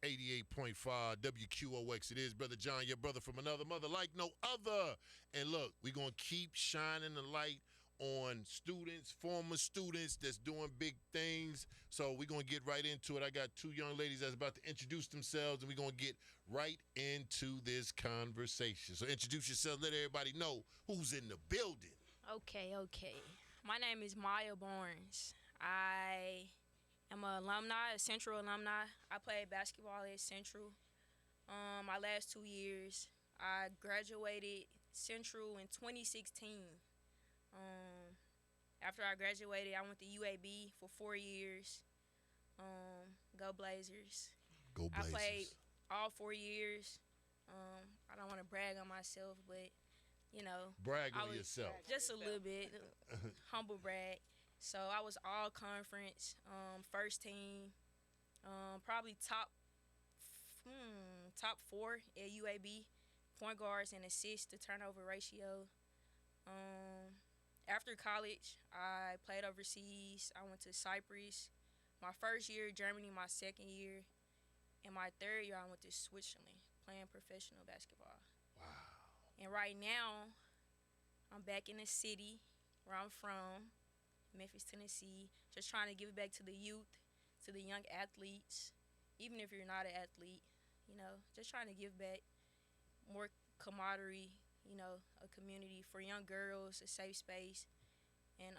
88.5 WQOX. It is Brother John, your brother from another mother like no other. And look, we're going to keep shining the light on students, former students that's doing big things. So we're going to get right into it. I got two young ladies that's about to introduce themselves, and we're going to get right into this conversation. So introduce yourself. Let everybody know who's in the building. Okay. My name is Miyah Barnes. I am an alumni, a Central alumni. I played basketball at Central my last 2 years. I graduated Central in 2016. After I graduated, I went to UAB for 4 years. Go Blazers. Go Blazers. I played all 4 years. I don't want to brag on myself, but brag on yourself. Just a little bit, humble brag. So I was all conference, first team, probably top 4 at UAB, point guards and assists to turnover ratio. After college, I played overseas. I went to Cyprus. My first year, Germany, my second year. And my third year, I went to Switzerland playing professional basketball. Wow. And right now, I'm back in the city where I'm from, Memphis, Tennessee, just trying to give back to the youth, to the young athletes, even if you're not an athlete, just trying to give back more camaraderie, a community for young girls, a safe space, and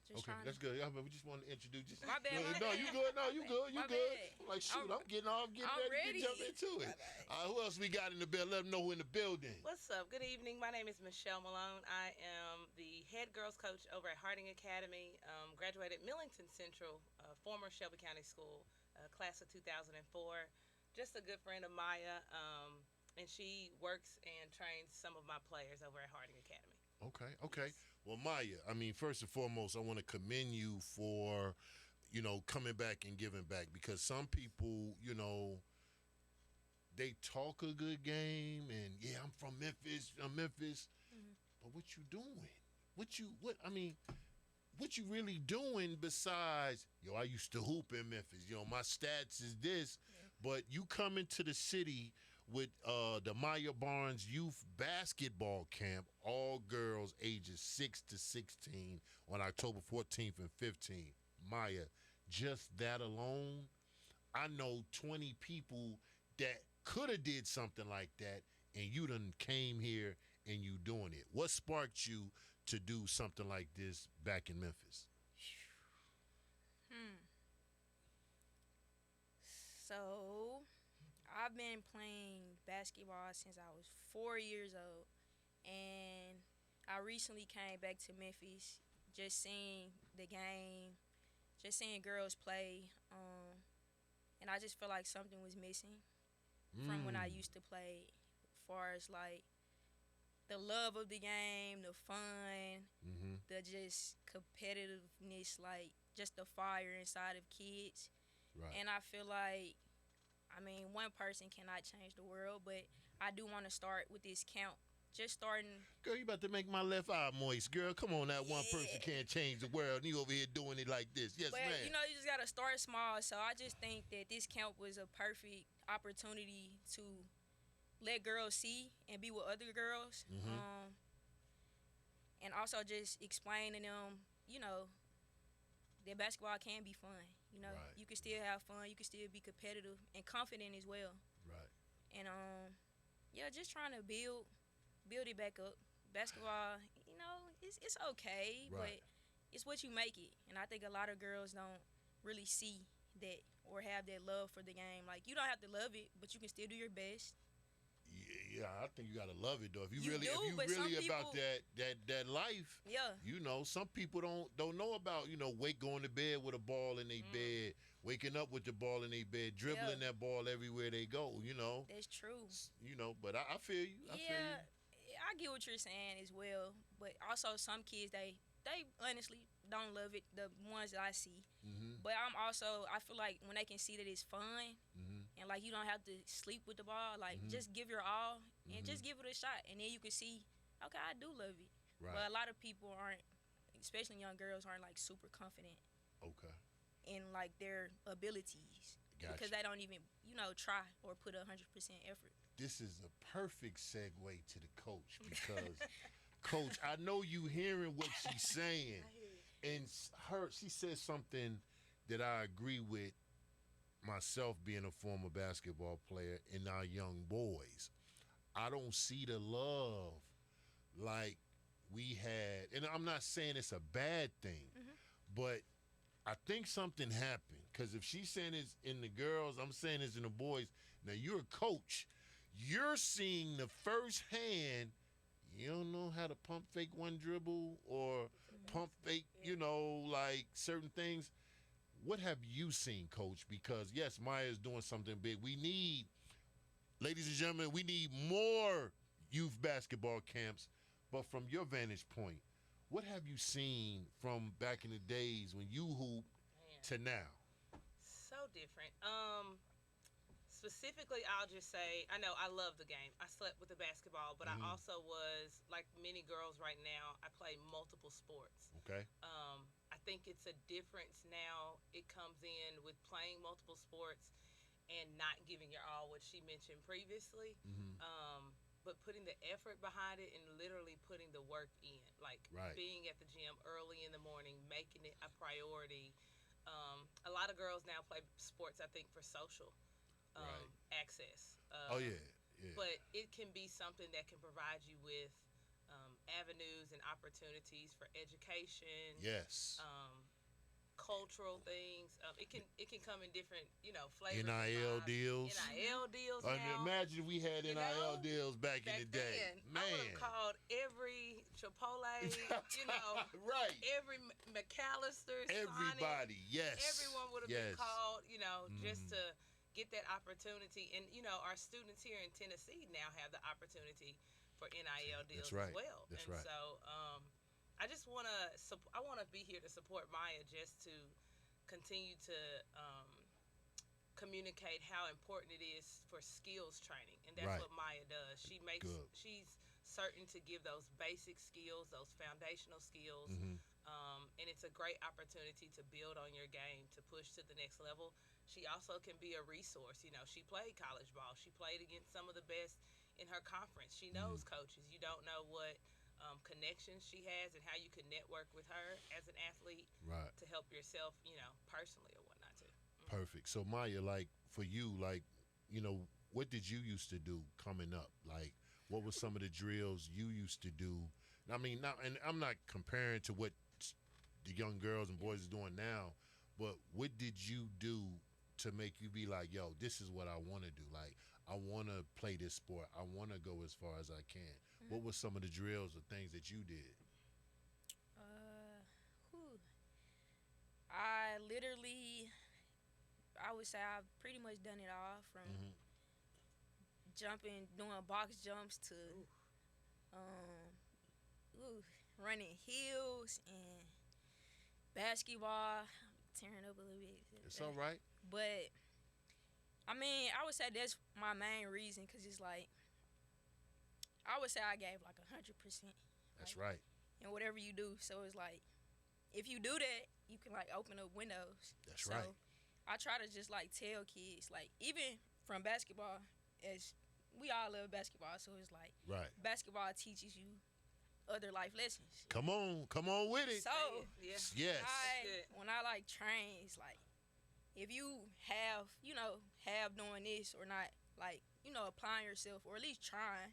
just trying. Okay, that's good. We just wanted to introduce you. My bad. No, you good. No, you good. You My good. bad. I'm like, shoot, I'm getting ready to jump into it. Who else we got in the building? Let them know who in the building. What's up? Good evening. My name is Michelle Malone. I am the head girls coach over at Harding Academy. Graduated Millington Central, former Shelby County School, class of 2004. Just a good friend of Miyah, and she works and trains some of my players over at Harding Academy. Okay. Well, Miyah, first and foremost, I want to commend you for, coming back and giving back, because some people, they talk a good game and, yeah, I'm from Memphis, mm-hmm. But what you doing? What you really doing besides, I used to hoop in Memphis, my stats is this, yeah. But you come into the city with the Miyah Barnes Youth Basketball Camp, all girls ages 6 to 16 on October 14th and 15th. Miyah, just that alone, I know 20 people that could have did something like that, and you done came here and you doing it. What sparked you to do something like this back in Memphis? So, I've been playing basketball since I was 4 years old, and I recently came back to Memphis, just seeing the game, just seeing girls play, and I just feel like something was missing from when I used to play, as far as like the love of the game, the fun, mm-hmm. the just competitiveness, like just the fire inside of kids. Right. And I feel like, one person cannot change the world, but I do want to start with this camp. Just starting. Girl, you about to make my left eye moist, girl. Come on, that one person can't change the world, and you over here doing it like this. Yes, ma'am. You just got to start small. So I just think that this camp was a perfect opportunity to let girls see and be with other girls. Mm-hmm. And also just explain to them, that basketball can be fun. Right. You can still have fun. You can still be competitive and confident as well. Right. And just trying to build it back up. Basketball, it's okay, right. But it's what you make it. And I think a lot of girls don't really see that or have that love for the game. Like, you don't have to love it, but you can still do your best. Yeah, I think you gotta love it though. If you really about that life, yeah. Some people don't know about going to bed with a ball in their bed, waking up with the ball in their bed, dribbling that ball everywhere they go. That's true. But I feel you. I get what you're saying as well. But also some kids they honestly don't love it, the ones that I see. Mm-hmm. But I feel like when they can see that it's fun, mm-hmm. and like you don't have to sleep with the ball, like mm-hmm. just give your all and mm-hmm. just give it a shot, and then you can see, okay, I do love it. Right. But a lot of people aren't, especially young girls, aren't like super confident. Okay. In like their abilities. Gotcha. because they don't even, try or put 100% effort. This is a perfect segue to the coach because, Coach, I know you hearing what she's saying, and she said something that I agree with. Myself being a former basketball player and our young boys, I don't see the love like we had, and I'm not saying it's a bad thing, but I think something happened because if she's saying it's in the girls, I'm saying it's in the boys. Now you're a coach, you're seeing the first hand. You don't know how to pump fake one dribble or pump fake, like certain things. What have you seen, Coach? Because, yes, Miyah is doing something big. We need, ladies and gentlemen, we need more youth basketball camps. But from your vantage point, what have you seen from back in the days when you hooped to now? So different. Specifically, I'll just say, I know I love the game. I slept with the basketball, but I also was, like many girls right now, I play multiple sports. Okay. I think it's a difference now. It comes in with playing multiple sports and not giving your all, what she mentioned previously. But putting the effort behind it and literally putting the work in, like being at the gym early in the morning, making it a priority. A lot of girls now play sports, I think, for social access. Yeah. But it can be something that can provide you with avenues and opportunities for education. Yes. Cultural things. It can come in different, flavors. NIL deals. NIL deals now. Imagine we had NIL deals back in the day. Man. I would have called every Chipotle, right. every McAllister, everybody, Sonic, yes. Everyone would have been called, just to get that opportunity. And, our students here in Tennessee now have the opportunity for NIL deals as well. That's right. So I just want to be here to support Miyah, just to continue to communicate how important it is for skills training, and that's what Miyah does. She's certain to give those basic skills, those foundational skills, and it's a great opportunity to build on your game, to push to the next level. She also can be a resource. She played college ball. She played against some of the best in her conference. She knows coaches. You don't know what connections she has and how you can network with her as an athlete to help yourself, personally or whatnot too. Perfect. So Miyah, like for you, what did you used to do coming up? Like, what were some of the drills you used to do? I mean, now, and I'm not comparing to what the young girls and boys are doing now, but what did you do to make you be like, yo, this is what I want to do? Like, I want to play this sport. I want to go as far as I can. What were some of the drills or things that you did? I would say I've pretty much done it all, from jumping, doing box jumps to running heels and basketball, tearing up a little bit. It's all right. But, I mean, I would say that's my main reason, because it's like, I would say I gave like 100%. That's right. And whatever you do. So it's like, if you do that, you can like open up windows. That's right. So I try to just like tell kids, like, even from basketball, as we all love basketball, so it's like basketball teaches you other life lessons. Come on with it. So yes. When I like train, it's like, if you have doing this or not, like, applying yourself or at least trying,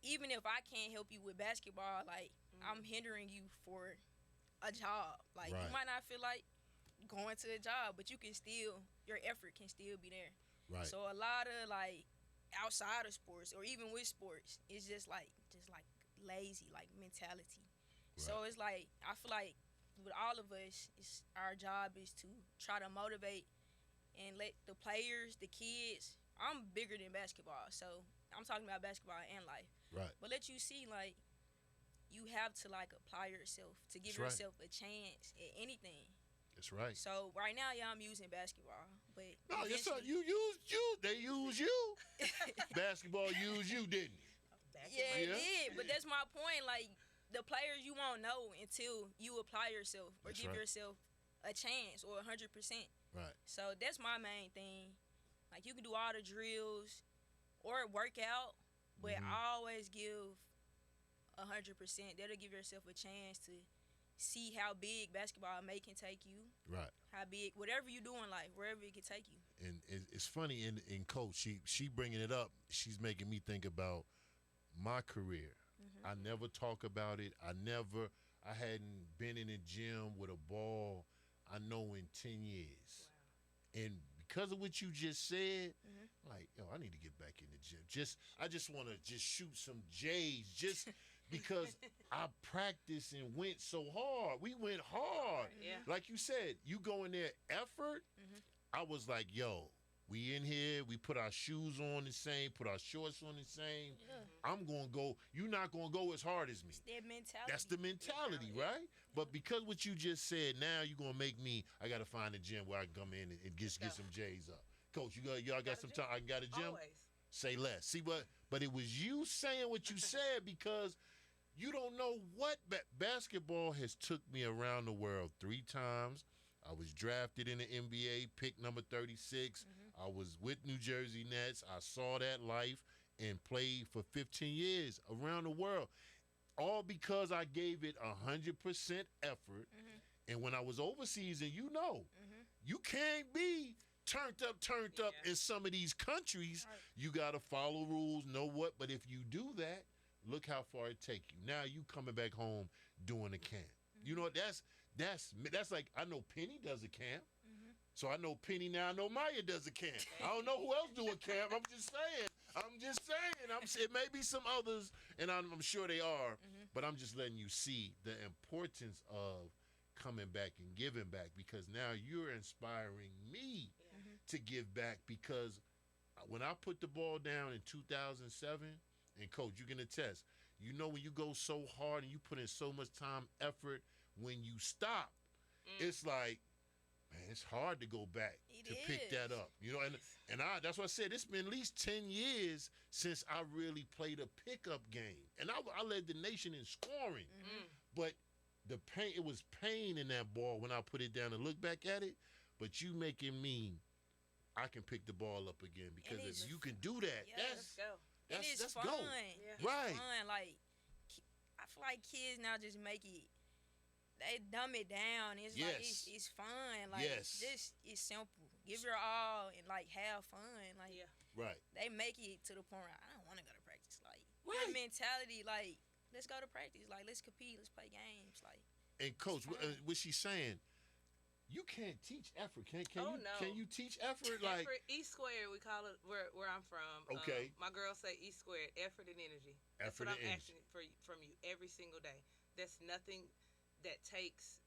even if I can't help you with basketball, like, I'm hindering you for a job. Like, you might not feel like going to a job, but your effort can still be there. Right. So a lot of, like, outside of sports or even with sports, it's just like lazy, like, mentality. Right. So it's like, I feel like with all of us, our job is to try to motivate and let the players, the kids, I'm bigger than basketball, so I'm talking about basketball and life. Right. But let you see, like, you have to, like, apply yourself to give yourself a chance at anything. That's right. So right now, I'm using basketball, but no, yes, sir. You used you. They used you. Basketball used you, didn't it? Yeah, it did. But that's my point. Like, the players, you won't know until you apply yourself or give yourself a chance or 100%. Right. So that's my main thing. Like you can do all the drills or work out, but always give 100%. That'll give yourself a chance to see how big basketball can take you. Right. How big, whatever you do in life, wherever it can take you. And it's funny in coach, she bringing it up. She's making me think about my career. I never talk about it. I hadn't been in a gym with a ball, I know, in 10 years. Wow. And because of what you just said, like, yo, I need to get back in the gym. I just want to just shoot some J's just because I practiced and went so hard. We went hard. Yeah. Like you said, you go in there effort. I was like, yo, we in here, we put our shoes on the same, put our shorts on the same. Yeah. I'm going to go, you're not going to go as hard as me. It's that mentality. That's the mentality, right? But because what you just said, now you're going to make me, I got to find a gym where I can come in and get some J's up. Coach, y'all got some time? I got a gym? Always. Say less. See, but it was you saying what you said because you don't know what basketball has took me around the world 3 times. I was drafted in the NBA, pick number 36. I was with New Jersey Nets. I saw that life and played for 15 years around the world. All because I gave it 100% effort. And when I was overseas, and you can't be turned up in some of these countries. Right. You got to follow rules, know what. But if you do that, look how far it take you. Now you coming back home doing a camp. You know, that's like, I know Penny does a camp. So I know Penny now. I know Miyah does a camp. I don't know who else do a camp. I'm just saying. It may be some others, and I'm sure they are. But I'm just letting you see the importance of coming back and giving back, because now you're inspiring me to give back, because when I put the ball down in 2007, and Coach, you can attest, you know, when you go so hard and you put in so much time, effort, when you stop, it's like, man, it's hard to go back pick that up. You know, and that's what I said, it's been at least 10 years since I really played a pickup game. And I led the nation in scoring. But the pain, it was pain in that ball when I put it down and look back at it. But you making me, I can pick the ball up again, because if you can do that, let's go. It's fun. Go. Yeah. It's right. fun. Like, I feel like kids now just make it, they dumb it down. It's like, it's fun. Like, it's simple. Give your all and, like, have fun. Like, right. They make it to the point where I don't want to go to practice. Like, that mentality, like, let's go to practice. Like, let's compete. Let's play games. Like, and Coach, what she's saying, you can't teach effort. Can you teach effort? Like effort, E squared, we call it where I'm from. Okay. My girls say E squared, effort and energy. That's what I'm asking from you every single day. There's nothing that takes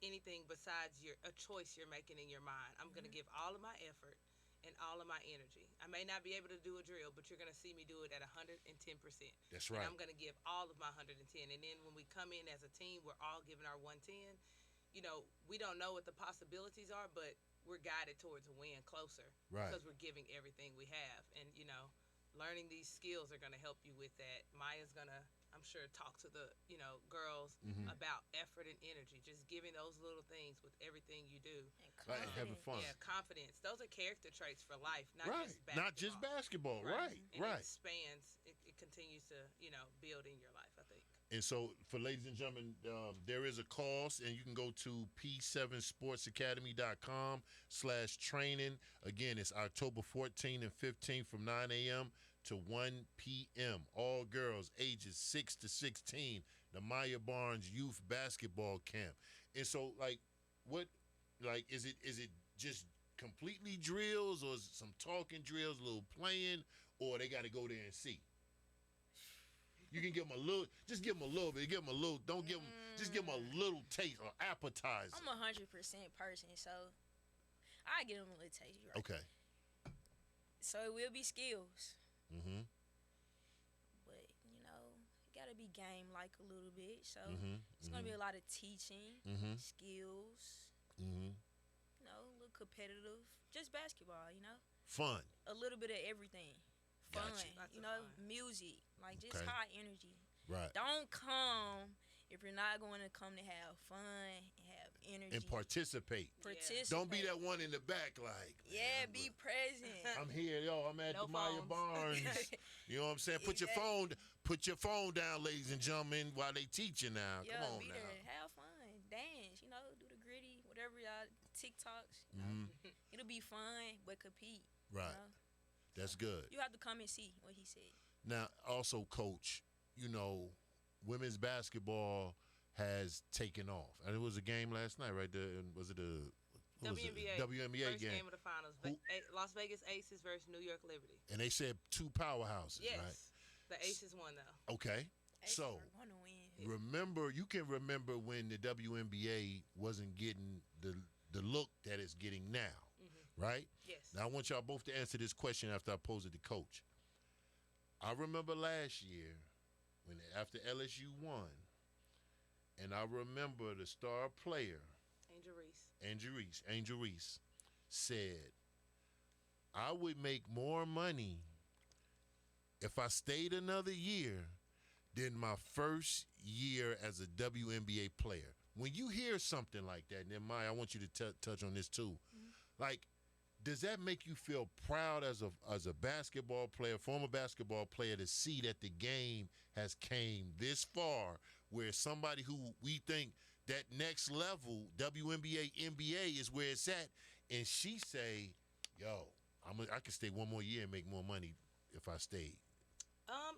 anything besides a choice you're making in your mind. I'm going to give all of my effort and all of my energy. I may not be able to do a drill, but you're going to see me do it at 110%. That's right. And I'm going to give all of my 110. And then when we come in as a team, we're all giving our 110. You know, we don't know what the possibilities are, but we're guided towards a win closer. Right. Because we're giving everything we have. And, you know, learning these skills are going to help you with that. Miyah's going to, I'm sure, talk to the, girls about effort and energy. Just giving those little things with everything you do. And having fun. Yeah, confidence. Those are character traits for life, not just basketball. Right. And it expands. It continues to, build in your life, I think. And so, for ladies and gentlemen, there is a cost, and you can go to p7sportsacademy.com/training. Again, it's October 14 and 15 from 9 a.m. to 1 p.m. All girls, ages 6 to 16. The Miyah Barnes Youth Basketball Camp. And so, is it just completely drills, or is it some talking drills, a little playing, or they got to go there and see? You can give them a little, just give them a little bit. Give them a little, don't give them, just give them a little taste or appetizer. I'm 100% person, so I give them a little taste. Right? Okay. So it will be skills. Mm-hmm. But, it got to be game-like a little bit. So it's going to be a lot of teaching, skills, a little competitive, just basketball, Fun. A little bit of everything. Fun, gotcha. Music, like just high energy. Right. Don't come if you're not going to come to have fun and have energy. And participate. Participate. Don't be that one in the back like, Yeah, man, be look, present. I'm here, yo. I'm at No the Miyah phones. Barnes. You know what I'm saying? Put your phone down, ladies and gentlemen, while they teaching now. Yeah, Come on be now. there, have fun, dance, do the gritty, whatever y'all TikToks, It'll be fun, but compete. Right. That's good. You have to come and see what he said. Now, also, Coach, women's basketball has taken off. And it was a game last night, right there. Was it WNBA. WNBA First game of the finals. Las Vegas Aces versus New York Liberty. And they said two powerhouses, Yes. right? The Aces won, though. Okay. Aces So, are gonna win. you can remember when the WNBA wasn't getting the look that it's getting now, right? Yes. Now, I want y'all both to answer this question after I pose it to Coach. I remember last year after LSU won, and I remember the star player, Angel Reese, said, I would make more money if I stayed another year than my first year as a WNBA player. When you hear something like that, and then Maya, I want you to touch on this too. Like, does that make you feel proud as a basketball player, former basketball player, to see that the game has came this far, where somebody who we think that next level, WNBA, NBA is where it's at, and she say, yo, I can stay one more year and make more money if I stayed?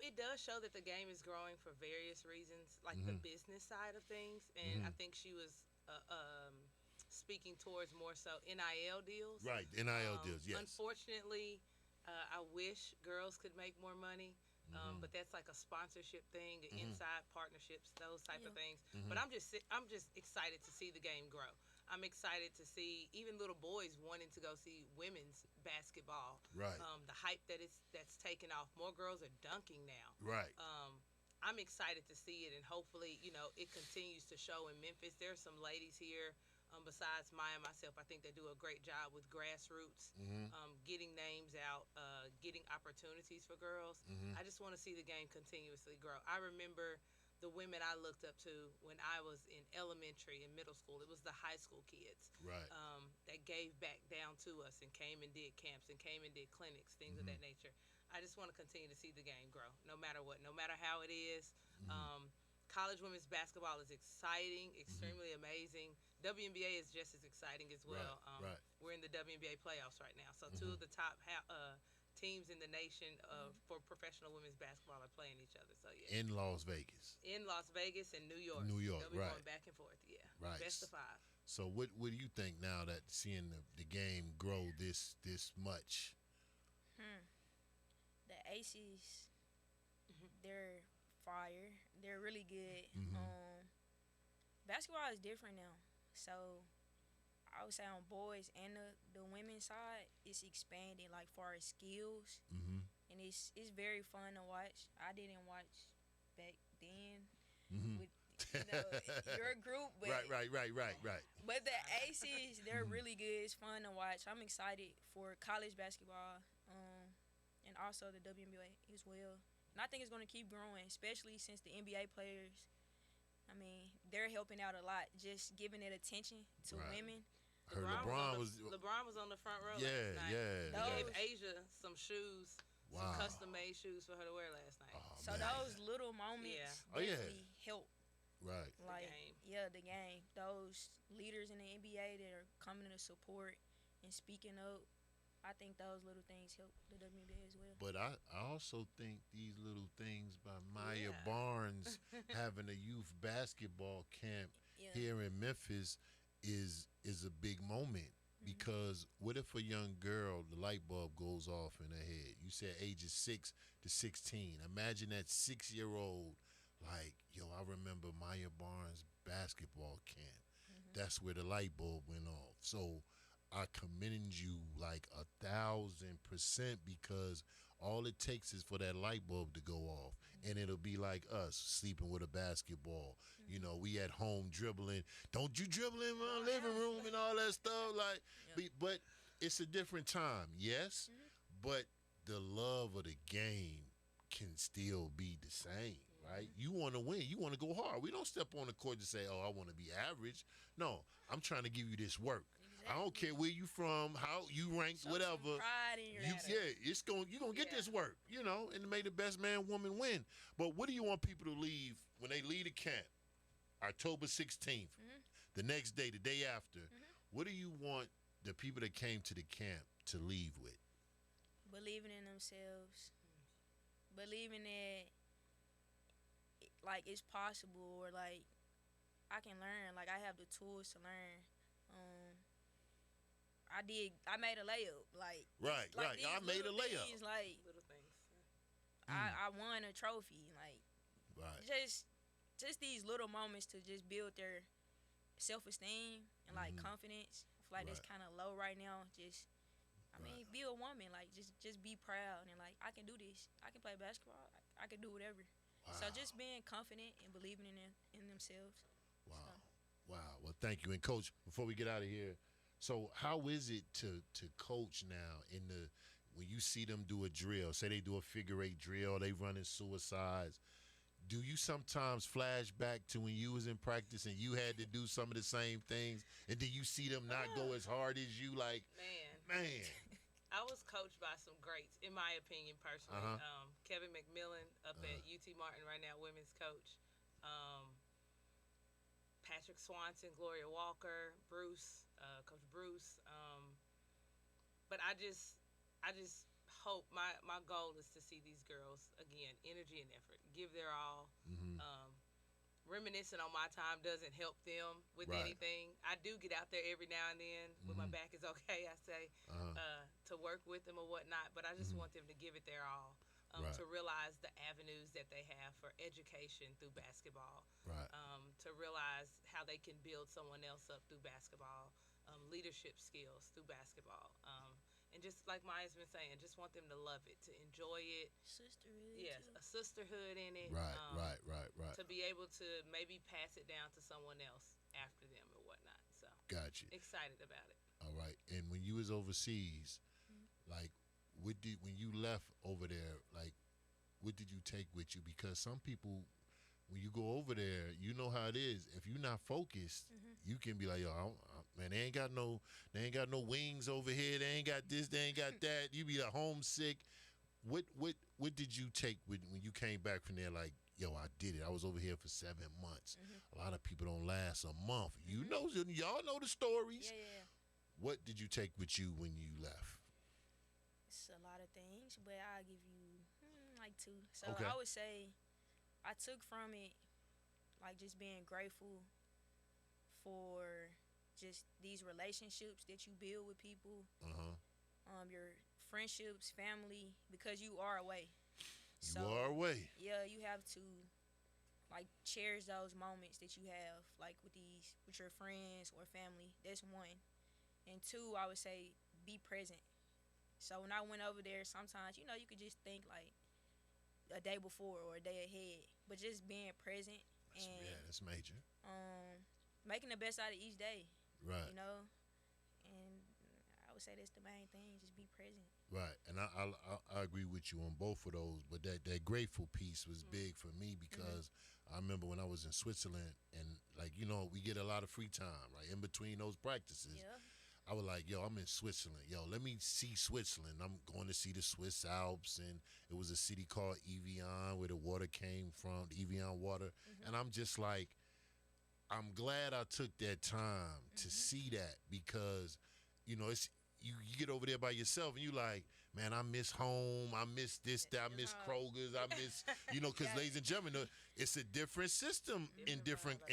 It does show that the game is growing for various reasons, like the business side of things, and I think she was speaking towards more so NIL deals. Right, NIL deals, yes. Unfortunately, I wish girls could make more money, but that's like a sponsorship thing, inside partnerships, those type of things. But I'm just excited to see the game grow. I'm excited to see even little boys wanting to go see women's basketball. Right. The hype that's taken off. More girls are dunking now. Right. I'm excited to see it, and hopefully, it continues to show in Memphis. There are some ladies here, besides Maya and myself, I think they do a great job with grassroots, getting names out, getting opportunities for girls. I just want to see the game continuously grow. I remember the women I looked up to when I was in elementary and middle school. It was the high school kids, right, that gave back down to us and came and did camps and came and did clinics, things of that nature. I just want to continue to see the game grow, no matter what, no matter how it is. College women's basketball is exciting, extremely amazing. WNBA is just as exciting as well. Right. We're in the WNBA playoffs right now, so two of the top teams in the nation for professional women's basketball are playing each other. So yeah. In Las Vegas. In Las Vegas and New York. They'll be going back and forth. Yeah. Right. Best of 5. So what do you think now that seeing the game grow this much? The Aces, they're fire. They're really good. Basketball is different now. So I would say on boys and the women's side, it's expanding like far as skills, and it's very fun to watch. I didn't watch back then with your group, but right. But the Aces, they're really good. It's fun to watch. I'm excited for college basketball, and also the WNBA as well. And I think it's going to keep growing, especially since the NBA players, they're helping out a lot, just giving it attention to women. LeBron was on the front row yeah, last night. Yeah. He gave Asia some shoes, some custom-made shoes for her to wear last night. So those little moments definitely help. Right. Like, the game. Those leaders in the NBA that are coming to support and speaking up, I think those little things help the WNBA as well. But I also think these little things by Miyah Barnes having a youth basketball camp here in Memphis is a big moment, because what if a young girl, the light bulb goes off in her head? You said ages 6 to 16. Imagine that 6-year-old, like, yo, I remember Miyah Barnes basketball camp. That's where the light bulb went off. So I commend you like 1,000%, because all it takes is for that light bulb to go off, and it'll be like us sleeping with a basketball. We at home dribbling. Don't you dribble in my living room and all that stuff. Like, but it's a different time, yes. But the love of the game can still be the same. right? You want to win. You want to go hard. We don't step on the court to say, oh, I want to be average. No, I'm trying to give you this work. Exactly. I don't care where you from, how you ranked, Show whatever. some pride in your attitude. Yeah, you're gonna get this work, and to make the best man, woman win. But what do you want people to leave when they leave the camp, October 16th, the next day, the day after? What do you want the people that came to the camp to leave with? Believing in themselves, believing that like it's possible, or like I can learn, like I have the tools to learn. I made a layup, like right. I made a layup. Things, like Little things. I won a trophy, like right. Just these little moments to just build their self-esteem and like confidence. I feel like it's kind of low right now. I mean, be a woman, like just be proud and like I can do this. I can play basketball. I can do whatever. Wow. So just being confident and believing in themselves. Wow. So. Wow. Well, thank you. And Coach, before we get out of here, so how is it to coach now when you see them do a drill, say they do a figure 8 drill, they running suicides, do you sometimes flash back to when you was in practice and you had to do some of the same things, and then you see them not go as hard as you, like, man. I was coached by some greats, in my opinion, personally. Kevin McMillan up at UT Martin right now, women's coach. Patrick Swanson, Gloria Walker, Bruce, Coach Bruce. But I just hope my goal is to see these girls again, energy and effort, give their all. Reminiscing on my time doesn't help them with anything. I do get out there every now and then when my back is okay, I say, to work with them or whatnot. But I just want them to give it their all, to realize the avenues that they have for education through basketball, to realize how they can build someone else up through basketball, leadership skills through basketball. And just like Maya's been saying, just want them to love it, to enjoy it. Sisterhood. Yes, too. a sisterhood in it. Right. To be able to maybe pass it down to someone else after them or whatnot. So Got you. excited about it. All right. And when you was overseas, like, when you left over there, like, what did you take with you? Because some people, when you go over there, you know how it is. If you're not focused, you can be like, yo, man, they ain't got no wings over here. They ain't got this. They ain't got that. You be homesick. What did you take when you came back from there? Like, yo, I did it. I was over here for 7 months. A lot of people don't last a month. You know, y'all know the stories. Yeah. What did you take with you when you left? It's a lot of things, but I'll give you like 2. So Okay. I would say I took from it like just being grateful for just these relationships that you build with people, your friendships, family, because you are away. You are away. Yeah, you have to like cherish those moments that you have like with your friends or family. That's 1. And 2, I would say be present. So when I went over there, sometimes you could just think like a day before or a day ahead, but just being present that's major. Making the best out of each day. Right. And I would say that's the main thing, just be present. Right, and I agree with you on both of those, but that grateful piece was big for me because I remember when I was in Switzerland and we get a lot of free time, right, in between those practices. Yeah. I was like, yo, I'm in Switzerland. Yo, let me see Switzerland. I'm going to see the Swiss Alps, and it was a city called Evian where the water came from, the Evian water, and I'm just like, I'm glad I took that time to see that because, it's you get over there by yourself and you like, man, I miss home. I miss this, that. I miss Kroger's. I miss, because ladies and gentlemen, it's a different system and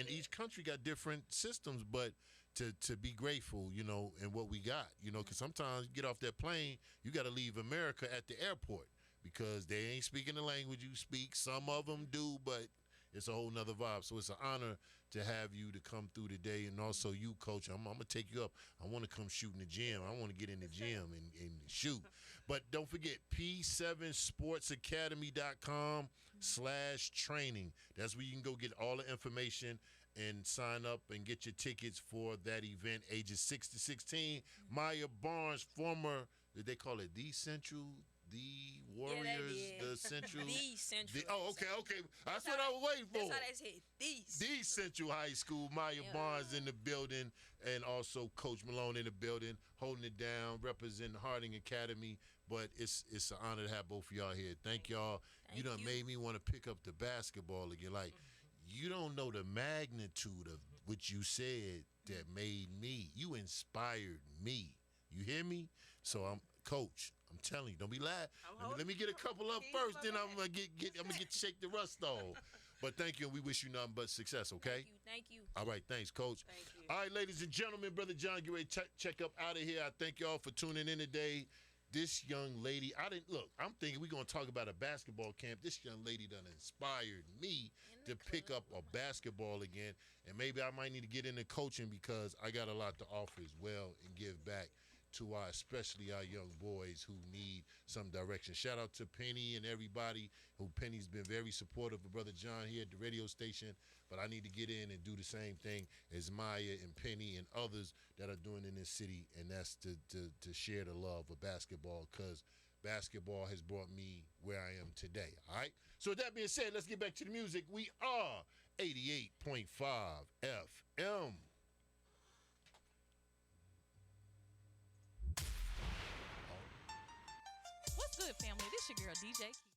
each country got different systems, but to be grateful, in what we got, because sometimes you get off that plane, you got to leave America at the airport because they ain't speaking the language you speak. Some of them do, but it's a whole nother vibe. So it's an honor to have you to come through today, and also you, Coach. I'm going to take you up. I want to come shoot in the gym. I want to get in the gym and shoot. But don't forget, p7sportsacademy.com/training. That's where you can go get all the information and sign up and get your tickets for that event, ages 6 to 16. Miyah Barnes, former, did they call it the Warriors, did. the Central. The Central. Okay. That's what I was waiting for. That's how they said The Central High School. Miyah Barnes in the building, and also Coach Malone in the building, holding it down, representing Harding Academy. But it's an honor to have both of y'all here. Thank y'all. You done made me want to pick up the basketball again. Like, you don't know the magnitude of what you said that made me. You inspired me. You hear me? So Coach, I'm telling you, don't be laughing. Let me get a couple up first, then I'm gonna shake the rust off. But thank you, and we wish you nothing but success. Okay. Thank you. All right, thanks, Coach. Thank you. All right, ladies and gentlemen, Brother John, get ready to check up out of here. I thank y'all for tuning in today. This young lady, I'm thinking we're going to talk about a basketball camp. This young lady done inspired me to pick up a basketball again. And maybe I might need to get into coaching because I got a lot to offer as well and give back to especially our young boys who need some direction. Shout out to Penny and everybody Penny's been very supportive of Brother John here at the radio station, but I need to get in and do the same thing as Maya and Penny and others that are doing in this city, and that's to share the love of basketball, because basketball has brought me where I am today, all right? So with that being said, let's get back to the music. We are 88.5 FM. What's good, family? This your girl, DJ Key.